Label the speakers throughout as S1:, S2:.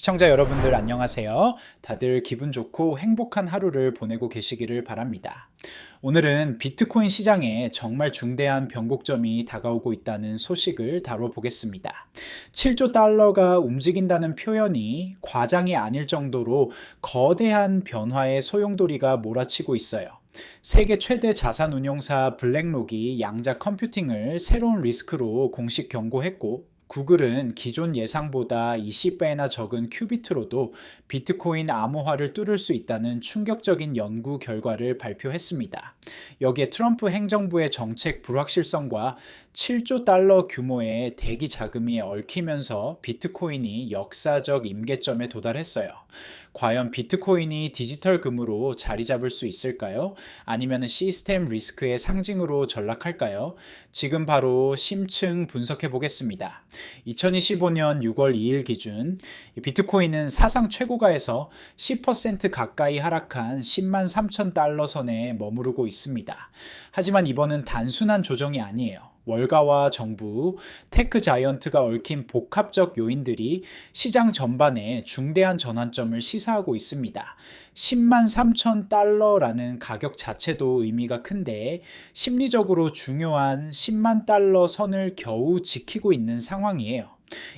S1: 시청자 여러분들 안녕하세요. 다들 기분 좋고 행복한 하루를 보내고 계시기를 바랍니다. 오늘은 비트코인 시장에 정말 중대한 변곡점이 다가오고 있다는 소식을 다뤄보겠습니다. 7조 달러가 움직인다는 표현이 과장이 아닐 정도로 거대한 변화의 소용돌이가 몰아치고 있어요. 세계 최대 자산 운용사 블랙록이 양자 컴퓨팅을 새로운 리스크로 공식 경고했고, 구글은 기존 예상보다 20배나 적은 큐비트로도 비트코인 암호화를 뚫을 수 있다는 충격적인 연구 결과를 발표했습니다. 여기에 트럼프 행정부의 정책 불확실성과 7조 달러 규모의 대기 자금이 얽히면서 비트코인이 역사적 임계점에 도달했어요. 과연 비트코인이 디지털 금으로 자리 잡을 수 있을까요? 아니면 시스템 리스크의 상징으로 전락할까요? 지금 바로 심층 분석해 보겠습니다. 2025년 6월 2일 기준 비트코인은 사상 최고가에서 10% 가까이 하락한 10만 3천 달러 선에 머무르고 있습니다. 하지만 이번은 단순한 조정이 아니에요. 월가와 정부, 테크 자이언트가 얽힌 복합적 요인들이 시장 전반에 중대한 전환점을 시사하고 있습니다. 10만 3천 달러라는 가격 자체도 의미가 큰데 심리적으로 중요한 10만 달러 선을 겨우 지키고 있는 상황이에요.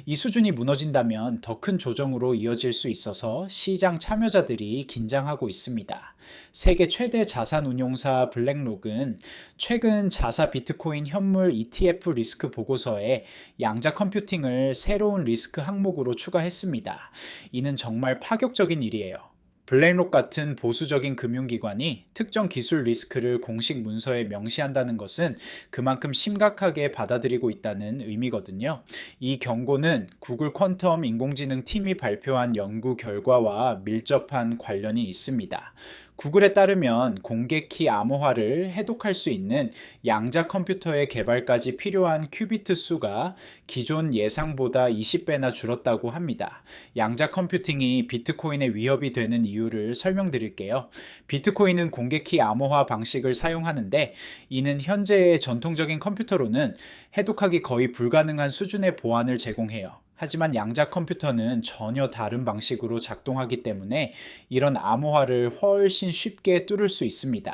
S1: 이 수준이 무너진다면 더 큰 조정으로 이어질 수 있어서 시장 참여자들이 긴장하고 있습니다. 세계 최대 자산 운용사 블랙록은 최근 자사 비트코인 현물 ETF 리스크 보고서에 양자 컴퓨팅을 새로운 리스크 항목으로 추가했습니다. 이는 정말 파격적인 일이에요. 블랙록 같은 보수적인 금융기관이 특정 기술 리스크를 공식 문서에 명시한다는 것은 그만큼 심각하게 받아들이고 있다는 의미거든요. 이 경고는 구글 퀀텀 인공지능 팀이 발표한 연구 결과와 밀접한 관련이 있습니다. 구글에 따르면 공개키 암호화를 해독할 수 있는 양자 컴퓨터의 개발까지 필요한 큐비트 수가 기존 예상보다 20배나 줄었다고 합니다. 양자 컴퓨팅이 비트코인의 위협이 되는 이유를 설명드릴게요. 비트코인은 공개키 암호화 방식을 사용하는데, 이는 현재의 전통적인 컴퓨터로는 해독하기 거의 불가능한 수준의 보안을 제공해요. 하지만 양자 컴퓨터는 전혀 다른 방식으로 작동하기 때문에 이런 암호화를 훨씬 쉽게 뚫을 수 있습니다.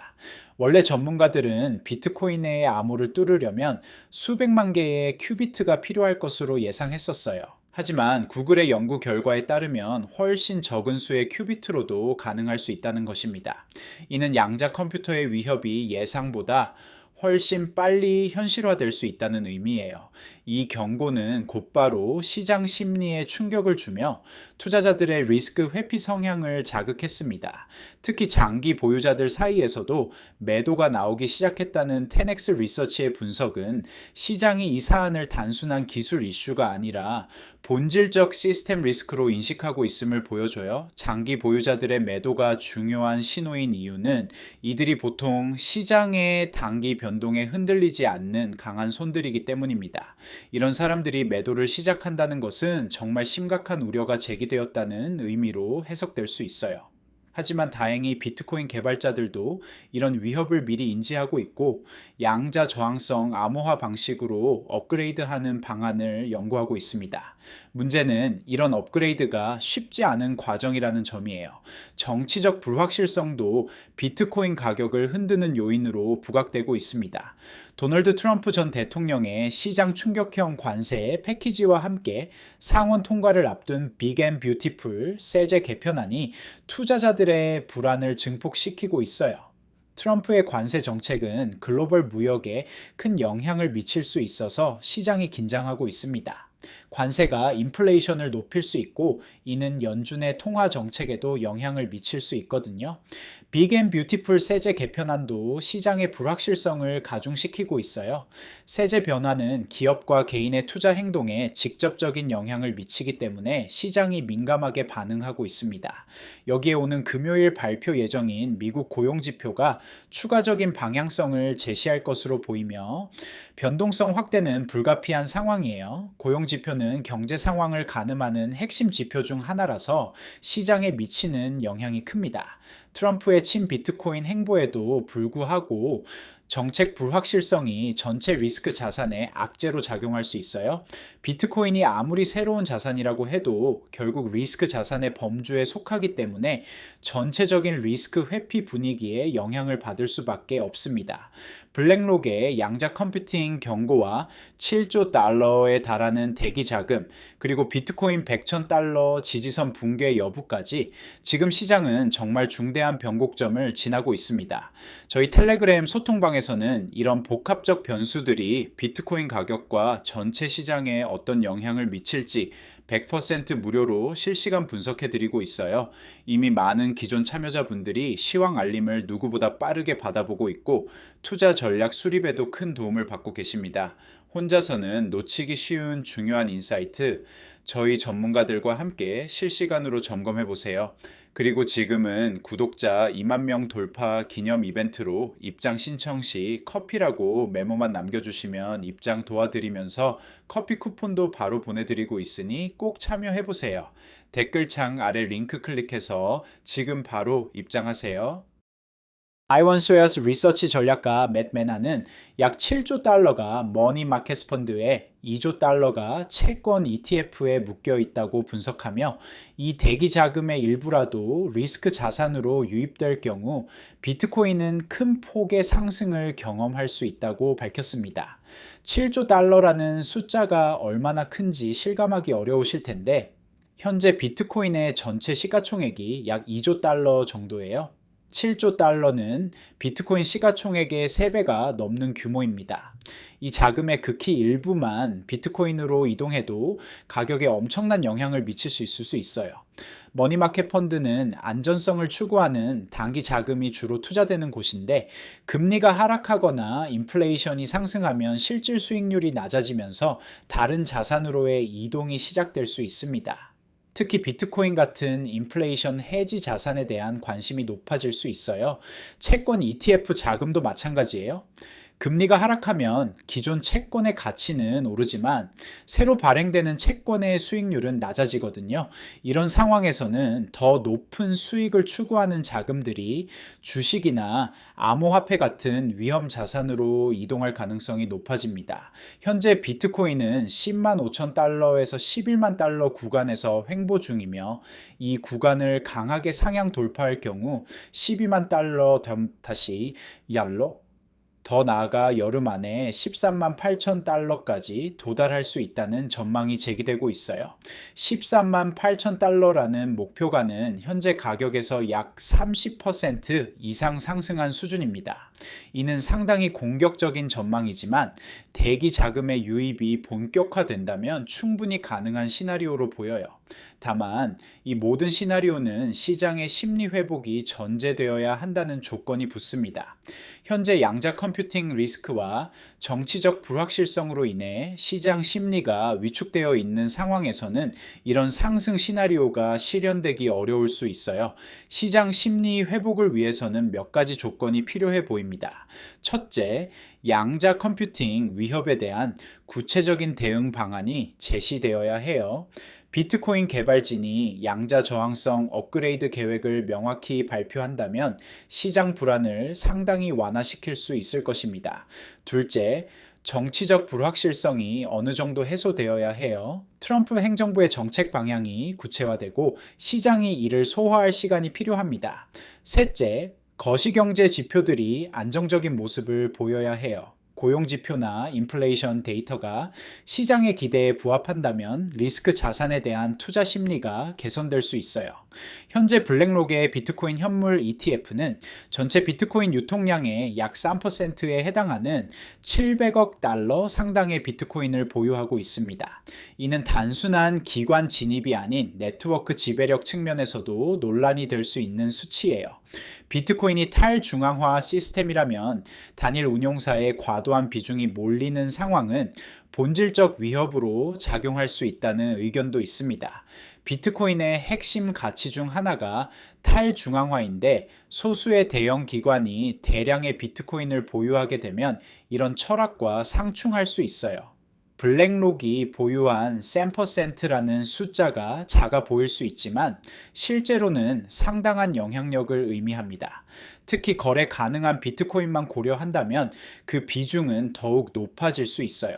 S1: 원래 전문가들은 비트코인의 암호를 뚫으려면 수백만 개의 큐비트가 필요할 것으로 예상했었어요. 하지만 구글의 연구 결과에 따르면 훨씬 적은 수의 큐비트로도 가능할 수 있다는 것입니다. 이는 양자 컴퓨터의 위협이 예상보다 훨씬 빨리 현실화될 수 있다는 의미예요. 이 경고는 곧바로 시장 심리에 충격을 주며 투자자들의 리스크 회피 성향을 자극했습니다. 특히 장기 보유자들 사이에서도 매도가 나오기 시작했다는 테넥스 리서치의 분석은 시장이 이 사안을 단순한 기술 이슈가 아니라 본질적 시스템 리스크로 인식하고 있음을 보여줘요. 장기 보유자들의 매도가 중요한 신호인 이유는 이들이 보통 시장의 단기 변동에 흔들리지 않는 강한 손들이기 때문입니다. 이런 사람들이 매도를 시작한다는 것은 정말 심각한 우려가 제기되었다는 의미로 해석될 수 있어요. 하지만 다행히 비트코인 개발자들도 이런 위협을 미리 인지하고 있고, 양자 저항성 암호화 방식으로 업그레이드하는 방안을 연구하고 있습니다. 문제는 이런 업그레이드가 쉽지 않은 과정이라는 점이에요. 정치적 불확실성도 비트코인 가격을 흔드는 요인으로 부각되고 있습니다. 도널드 트럼프 전 대통령의 시장 충격형 관세 패키지와 함께 상원 통과를 앞둔 빅 앤 뷰티풀 세제 개편안이 투자자들의 불안을 증폭시키고 있어요. 트럼프의 관세 정책은 글로벌 무역에 큰 영향을 미칠 수 있어서 시장이 긴장하고 있습니다. 관세가 인플레이션을 높일 수 있고, 이는 연준의 통화 정책에도 영향을 미칠 수 있거든요. 빅 앤 뷰티풀 세제 개편안도 시장의 불확실성을 가중시키고 있어요. 세제 변화는 기업과 개인의 투자 행동에 직접적인 영향을 미치기 때문에 시장이 민감하게 반응하고 있습니다. 여기에 오는 금요일 발표 예정인 미국 고용지표가 추가적인 방향성을 제시할 것으로 보이며, 변동성 확대는 불가피한 상황이에요. 고용지표는 경제 상황을 가늠하는 핵심 지표 중 하나라서 시장에 미치는 영향이 큽니다. 트럼프의 친비트코인 행보에도 불구하고 정책 불확실성이 전체 리스크 자산에 악재로 작용할 수 있어요. 비트코인이 아무리 새로운 자산이라고 해도 결국 리스크 자산의 범주에 속하기 때문에 전체적인 리스크 회피 분위기에 영향을 받을 수밖에 없습니다. 블랙록의 양자 컴퓨팅 경고와 7조 달러에 달하는 대기 자금, 그리고 비트코인 100천 달러 지지선 붕괴 여부까지 지금 시장은 정말 중대한 변곡점을 지나고 있습니다. 저희 텔레그램 소통방에서는 이런 복합적 변수들이 비트코인 가격과 전체 시장에 어떤 영향을 미칠지 100% 무료로 실시간 분석해 드리고 있어요. 이미 많은 기존 참여자분들이 시황 알림을 누구보다 빠르게 받아보고 있고 투자 전략 수립에도 큰 도움을 받고 계십니다. 혼자서는 놓치기 쉬운 중요한 인사이트, 저희 전문가들과 함께 실시간으로 점검해 보세요. 그리고 지금은 구독자 2만 명 돌파 기념 이벤트로 입장 신청 시 커피라고 메모만 남겨주시면 입장 도와드리면서 커피 쿠폰도 바로 보내드리고 있으니 꼭 참여해 보세요. 댓글창 아래 링크 클릭해서 지금 바로 입장하세요. 아이원스웨어스 리서치 전략가 맷 메나는 약 7조 달러가 머니 마켓 펀드에 2조 달러가 채권 ETF에 묶여 있다고 분석하며 이 대기 자금의 일부라도 리스크 자산으로 유입될 경우 비트코인은 큰 폭의 상승을 경험할 수 있다고 밝혔습니다. 7조 달러라는 숫자가 얼마나 큰지 실감하기 어려우실 텐데 현재 비트코인의 전체 시가총액이 약 2조 달러 정도예요. 7조 달러는 비트코인 시가총액의 3배가 넘는 규모입니다. 이 자금의 극히 일부만 비트코인으로 이동해도 가격에 엄청난 영향을 미칠 수 있을 수 있어요. 머니마켓 펀드는 안전성을 추구하는 단기 자금이 주로 투자되는 곳인데 금리가 하락하거나 인플레이션이 상승하면 실질 수익률이 낮아지면서 다른 자산으로의 이동이 시작될 수 있습니다. 특히 비트코인 같은 인플레이션 해지 자산에 대한 관심이 높아질 수 있어요. 채권 ETF 자금도 마찬가지예요. 금리가 하락하면 기존 채권의 가치는 오르지만 새로 발행되는 채권의 수익률은 낮아지거든요. 이런 상황에서는 더 높은 수익을 추구하는 자금들이 주식이나 암호화폐 같은 위험 자산으로 이동할 가능성이 높아집니다. 현재 비트코인은 10만 5천 달러에서 11만 달러 구간에서 횡보 중이며 이 구간을 강하게 상향 돌파할 경우 12만 달러 다시 yar로 더 나아가 여름 안에 13만 8천 달러까지 도달할 수 있다는 전망이 제기되고 있어요. 13만 8천 달러라는 목표가는 현재 가격에서 약 30% 이상 상승한 수준입니다. 이는 상당히 공격적인 전망이지만 대기 자금의 유입이 본격화된다면 충분히 가능한 시나리오로 보여요. 다만 이 모든 시나리오는 시장의 심리 회복이 전제되어야 한다는 조건이 붙습니다. 현재 양자 컴퓨팅 리스크와 정치적 불확실성으로 인해 시장 심리가 위축되어 있는 상황에서는 이런 상승 시나리오가 실현되기 어려울 수 있어요. 시장 심리 회복을 위해서는 몇 가지 조건이 필요해 보입니다. 첫째, 양자 컴퓨팅 위협에 대한 구체적인 대응 방안이 제시되어야 해요. 비트코인 개발진이 양자 저항성 업그레이드 계획을 명확히 발표한다면 시장 불안을 상당히 완화시킬 수 있을 것입니다. 둘째, 정치적 불확실성이 어느 정도 해소되어야 해요. 트럼프 행정부의 정책 방향이 구체화되고 시장이 이를 소화할 시간이 필요합니다. 셋째, 거시경제 지표들이 안정적인 모습을 보여야 해요. 고용지표나 인플레이션 데이터가 시장의 기대에 부합한다면 리스크 자산에 대한 투자 심리가 개선될 수 있어요. 현재 블랙록의 비트코인 현물 ETF는 전체 비트코인 유통량의 약 3%에 해당하는 700억 달러 상당의 비트코인을 보유하고 있습니다. 이는 단순한 기관 진입이 아닌 네트워크 지배력 측면에서도 논란이 될 수 있는 수치예요. 비트코인이 탈중앙화 시스템이라면 단일 운용사의 과도한 비중이 몰리는 상황은 본질적 위협으로 작용할 수 있다는 의견도 있습니다. 비트코인의 핵심 가치 중 하나가 탈중앙화인데 소수의 대형 기관이 대량의 비트코인을 보유하게 되면 이런 철학과 상충할 수 있어요. 블랙록이 보유한 10%라는 숫자가 작아 보일 수 있지만 실제로는 상당한 영향력을 의미합니다. 특히 거래 가능한 비트코인만 고려한다면 그 비중은 더욱 높아질 수 있어요.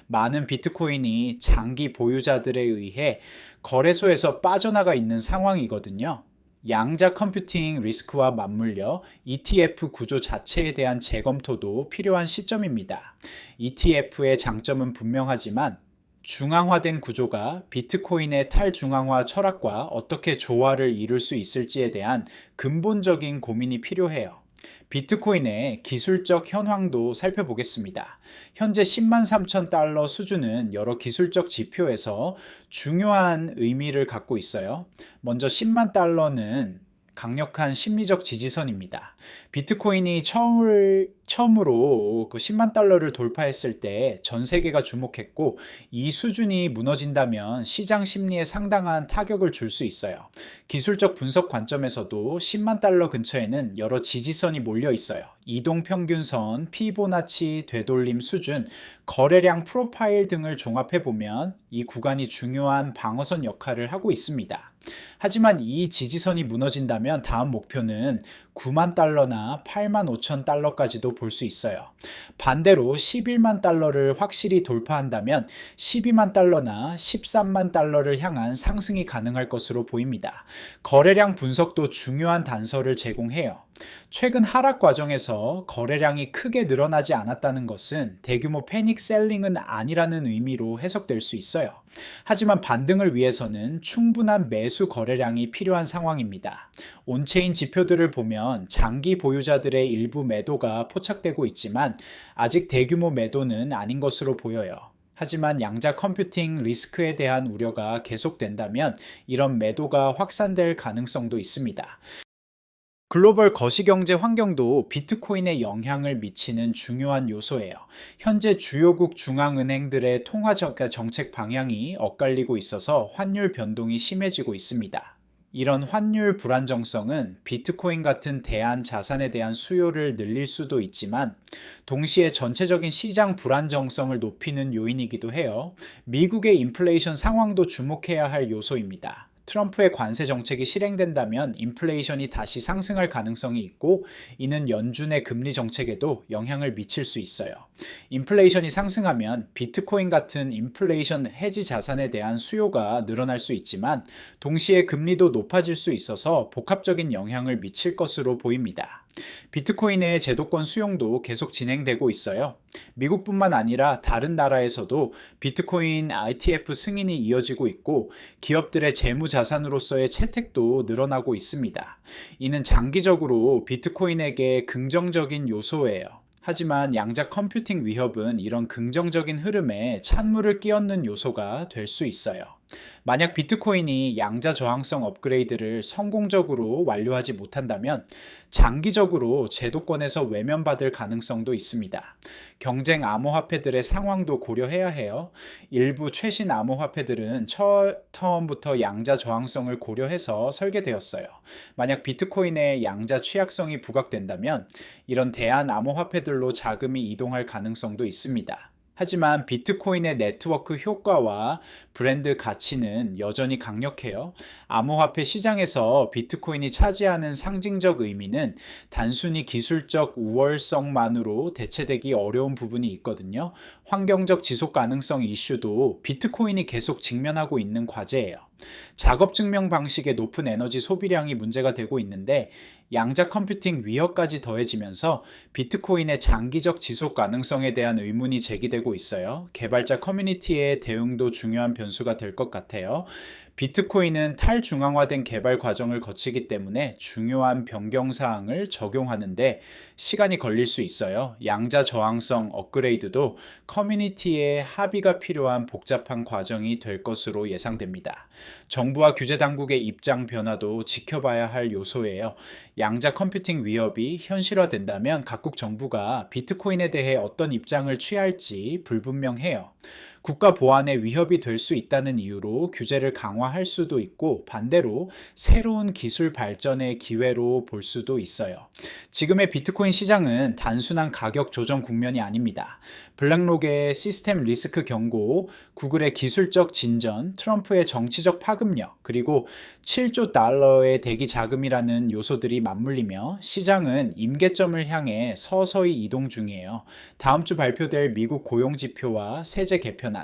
S1: 많은 비트코인이 장기 보유자들에 의해 거래소에서 빠져나가 있는 상황이거든요. 양자 컴퓨팅 리스크와 맞물려 ETF 구조 자체에 대한 재검토도 필요한 시점입니다. ETF의 장점은 분명하지만 중앙화된 구조가 비트코인의 탈중앙화 철학과 어떻게 조화를 이룰 수 있을지에 대한 근본적인 고민이 필요해요. 비트코인의 기술적 현황도 살펴보겠습니다. 현재 10만 3천 달러 수준은 여러 기술적 지표에서 중요한 의미를 갖고 있어요. 먼저 10만 달러는 강력한 심리적 지지선입니다. 비트코인이 처음으로 그 10만 달러를 돌파했을 때 전 세계가 주목했고, 이 수준이 무너진다면 시장 심리에 상당한 타격을 줄 수 있어요. 기술적 분석 관점에서도 10만 달러 근처에는 여러 지지선이 몰려 있어요. 이동평균선, 피보나치 되돌림 수준, 거래량 프로파일 등을 종합해 보면 이 구간이 중요한 방어선 역할을 하고 있습니다. 하지만 이 지지선이 무너진다면 다음 목표는 9만 달러나 8만 5천 달러까지도 볼 수 있어요. 반대로 11만 달러를 확실히 돌파한다면 12만 달러나 13만 달러를 향한 상승이 가능할 것으로 보입니다. 거래량 분석도 중요한 단서를 제공해요. 최근 하락 과정에서 거래량이 크게 늘어나지 않았다는 것은 대규모 패닉 셀링은 아니라는 의미로 해석될 수 있어요. 하지만 반등을 위해서는 충분한 매수 거래량이 필요한 상황입니다. 온체인 지표들을 보면 장기 보유자들의 일부 매도가 포착되고 있지만 아직 대규모 매도는 아닌 것으로 보여요. 하지만 양자 컴퓨팅 리스크에 대한 우려가 계속된다면 이런 매도가 확산될 가능성도 있습니다. 글로벌 거시경제 환경도 비트코인에 영향을 미치는 중요한 요소예요. 현재 주요국 중앙은행들의 통화 정책 방향이 엇갈리고 있어서 환율 변동이 심해지고 있습니다. 이런 환율 불안정성은 비트코인 같은 대안 자산에 대한 수요를 늘릴 수도 있지만 동시에 전체적인 시장 불안정성을 높이는 요인이기도 해요. 미국의 인플레이션 상황도 주목해야 할 요소입니다. 트럼프의 관세 정책이 실행된다면 인플레이션이 다시 상승할 가능성이 있고, 이는 연준의 금리 정책에도 영향을 미칠 수 있어요. 인플레이션이 상승하면 비트코인 같은 인플레이션 해지 자산에 대한 수요가 늘어날 수 있지만 동시에 금리도 높아질 수 있어서 복합적인 영향을 미칠 것으로 보입니다. 비트코인의 제도권 수용도 계속 진행되고 있어요. 미국뿐만 아니라 다른 나라에서도 비트코인 ETF 승인이 이어지고 있고 기업들의 재무 자산으로서의 채택도 늘어나고 있습니다. 이는 장기적으로 비트코인에게 긍정적인 요소예요. 하지만 양자 컴퓨팅 위협은 이런 긍정적인 흐름에 찬물을 끼얹는 요소가 될 수 있어요. 만약 비트코인이 양자 저항성 업그레이드를 성공적으로 완료하지 못한다면 장기적으로 제도권에서 외면받을 가능성도 있습니다. 경쟁 암호화폐들의 상황도 고려해야 해요. 일부 최신 암호화폐들은 처음부터 양자 저항성을 고려해서 설계되었어요. 만약 비트코인의 양자 취약성이 부각된다면 이런 대안 암호화폐들로 자금이 이동할 가능성도 있습니다. 하지만 비트코인의 네트워크 효과와 브랜드 가치는 여전히 강력해요. 암호화폐 시장에서 비트코인이 차지하는 상징적 의미는 단순히 기술적 우월성만으로 대체되기 어려운 부분이 있거든요. 환경적 지속 가능성 이슈도 비트코인이 계속 직면하고 있는 과제예요. 작업 증명 방식의 높은 에너지 소비량이 문제가 되고 있는데 양자 컴퓨팅 위협까지 더해지면서 비트코인의 장기적 지속 가능성에 대한 의문이 제기되고 있어요. 개발자 커뮤니티의 대응도 중요한 변수가 될 것 같아요. 비트코인은 탈중앙화된 개발 과정을 거치기 때문에 중요한 변경 사항을 적용하는데 시간이 걸릴 수 있어요. 양자 저항성 업그레이드도 커뮤니티의 합의가 필요한 복잡한 과정이 될 것으로 예상됩니다. 정부와 규제 당국의 입장 변화도 지켜봐야 할 요소예요. 양자 컴퓨팅 위협이 현실화된다면 각국 정부가 비트코인에 대해 어떤 입장을 취할지 불분명해요. 국가 보안에 위협이 될 수 있다는 이유로 규제를 강화할 수도 있고 반대로 새로운 기술 발전의 기회로 볼 수도 있어요. 지금의 비트코인 시장은 단순한 가격 조정 국면이 아닙니다. 블랙록의 시스템 리스크 경고, 구글의 기술적 진전, 트럼프의 정치적 파급력, 그리고 7조 달러의 대기 자금이라는 요소들이 맞물리며 시장은 임계점을 향해 서서히 이동 중이에요. 다음 주 발표될 미국 고용 지표와 세제 개편안,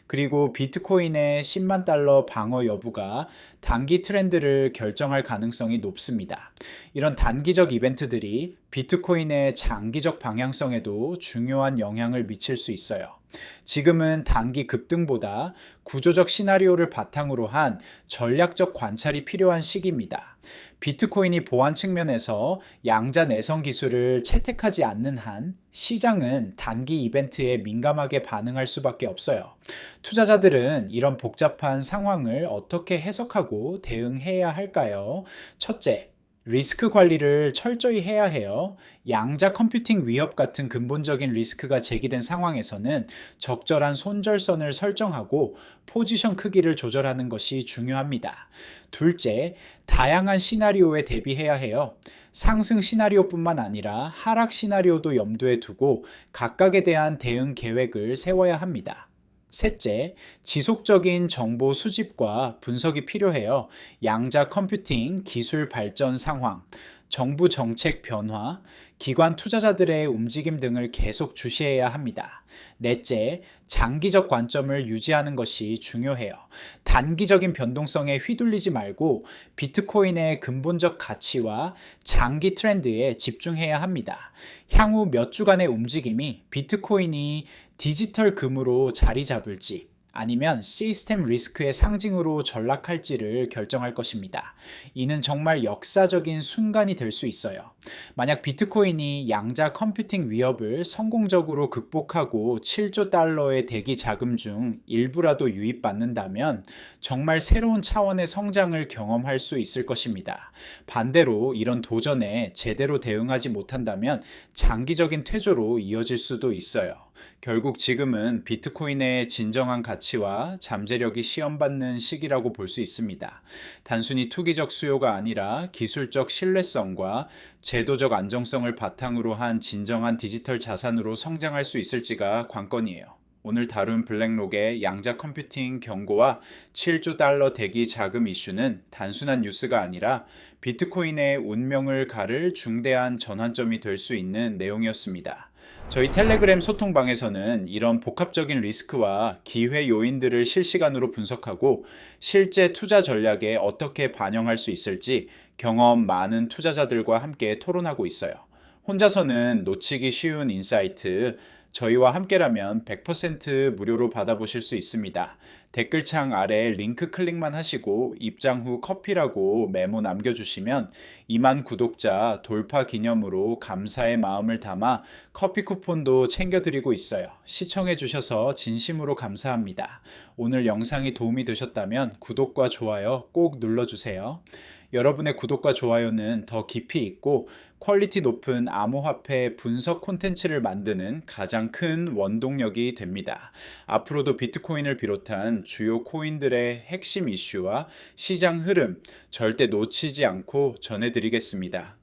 S1: 그리고 비트코인의 10만 달러 방어 여부가 단기 트렌드를 결정할 가능성이 높습니다. 이런 단기적 이벤트들이 비트코인의 장기적 방향성에도 중요한 영향을 미칠 수 있어요. 지금은 단기 급등보다 구조적 시나리오를 바탕으로 한 전략적 관찰이 필요한 시기입니다. 비트코인이 보안 측면에서 양자 내성 기술을 채택하지 않는 한 시장은 단기 이벤트에 민감하게 반응할 수밖에 없어요. 투자자들은 이런 복잡한 상황을 어떻게 해석하고 대응해야 할까요? 첫째, 리스크 관리를 철저히 해야 해요. 양자 컴퓨팅 위협 같은 근본적인 리스크가 제기된 상황에서는 적절한 손절선을 설정하고 포지션 크기를 조절하는 것이 중요합니다. 둘째, 다양한 시나리오에 대비해야 해요. 상승 시나리오뿐만 아니라 하락 시나리오도 염두에 두고 각각에 대한 대응 계획을 세워야 합니다. 셋째, 지속적인 정보 수집과 분석이 필요해요. 양자 컴퓨팅, 기술 발전 상황, 정부 정책 변화, 기관 투자자들의 움직임 등을 계속 주시해야 합니다. 넷째, 장기적 관점을 유지하는 것이 중요해요. 단기적인 변동성에 휘둘리지 말고 비트코인의 근본적 가치와 장기 트렌드에 집중해야 합니다. 향후 몇 주간의 움직임이 비트코인이 디지털 금으로 자리 잡을지 아니면 시스템 리스크의 상징으로 전락할지를 결정할 것입니다. 이는 정말 역사적인 순간이 될 수 있어요. 만약 비트코인이 양자 컴퓨팅 위협을 성공적으로 극복하고 7조 달러의 대기 자금 중 일부라도 유입받는다면 정말 새로운 차원의 성장을 경험할 수 있을 것입니다. 반대로 이런 도전에 제대로 대응하지 못한다면 장기적인 퇴조로 이어질 수도 있어요. 결국 지금은 비트코인의 진정한 가치와 잠재력이 시험받는 시기라고 볼 수 있습니다. 단순히 투기적 수요가 아니라 기술적 신뢰성과 제도적 안정성을 바탕으로 한 진정한 디지털 자산으로 성장할 수 있을지가 관건이에요. 오늘 다룬 블랙록의 양자 컴퓨팅 경고와 7조 달러 대기 자금 이슈는 단순한 뉴스가 아니라 비트코인의 운명을 가를 중대한 전환점이 될 수 있는 내용이었습니다. 저희 텔레그램 소통방에서는 이런 복합적인 리스크와 기회 요인들을 실시간으로 분석하고 실제 투자 전략에 어떻게 반영할 수 있을지 경험 많은 투자자들과 함께 토론하고 있어요. 혼자서는 놓치기 쉬운 인사이트, 저희와 함께라면 100% 무료로 받아보실 수 있습니다. 댓글창 아래 링크 클릭만 하시고 입장 후 커피라고 메모 남겨주시면 2만 구독자 돌파 기념으로 감사의 마음을 담아 커피 쿠폰도 챙겨드리고 있어요. 시청해주셔서 진심으로 감사합니다. 오늘 영상이 도움이 되셨다면 구독과 좋아요 꼭 눌러주세요. 여러분의 구독과 좋아요는 더 깊이 있고 퀄리티 높은 암호화폐 분석 콘텐츠를 만드는 가장 큰 원동력이 됩니다. 앞으로도 비트코인을 비롯한 주요 코인들의 핵심 이슈와 시장 흐름 절대 놓치지 않고 전해드리겠습니다.